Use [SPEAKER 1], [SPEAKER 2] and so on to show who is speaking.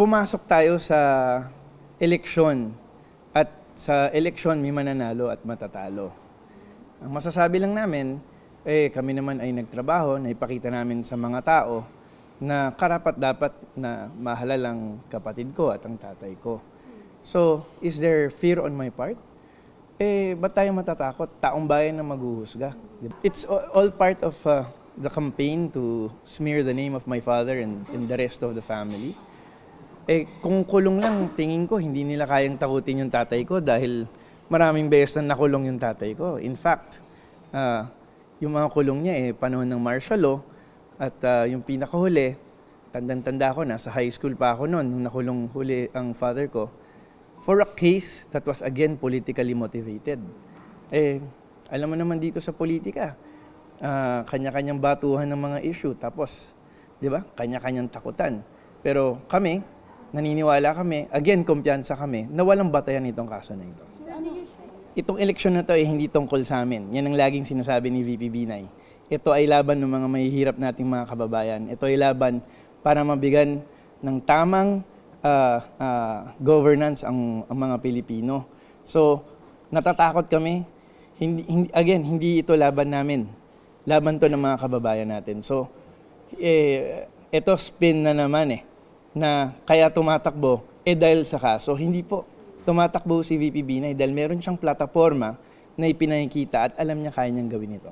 [SPEAKER 1] pumasok tayo sa eleksyon at sa eleksyon may mananalo at matatalo. Ang masasabi lang namin, kami naman ay nagtrabaho, na ipakita namin sa mga tao na karapat-dapat na mahalalang kapatid ko at ang tatay ko. So, is there fear on my part? Ba't tayo matatakot? Taong bayan na maghuhusga. It's all part of the campaign to smear the name of my father and the rest of the family. Kung kulong lang, tingin ko, hindi nila kayang takutin yung tatay ko dahil maraming beses na nakulong yung tatay ko. In fact, yung mga kulong niya, panahon ng martial law, at yung pinakahuli, tandang-tanda ko, nasa high school pa ako noon, nung nakulong huli ang father ko, for a case that was again politically motivated. Alam mo naman dito sa politika, kanya-kanyang batuhan ng mga issue, tapos, di ba, kanya-kanyang takutan. Pero kami, naniniwala kami, again, kumpiyansa kami, na walang batayan itong kaso na ito. Itong eleksyon na ito ay hindi tungkol sa amin. Yan ang laging sinasabi ni VP Binay. Ito ay laban ng mga mahihirap nating mga kababayan. Ito ay laban para mabigyan ng tamang governance ang mga Pilipino. So, natatakot kami. Hindi ito laban namin. Laban to ng mga kababayan natin. So, ito spin na naman na kaya tumatakbo, dahil sa kaso. Hindi po. Tumatakbo si VP Binay dahil meron siyang plataforma na ipinakikita at alam niya kaya niyang gawin ito.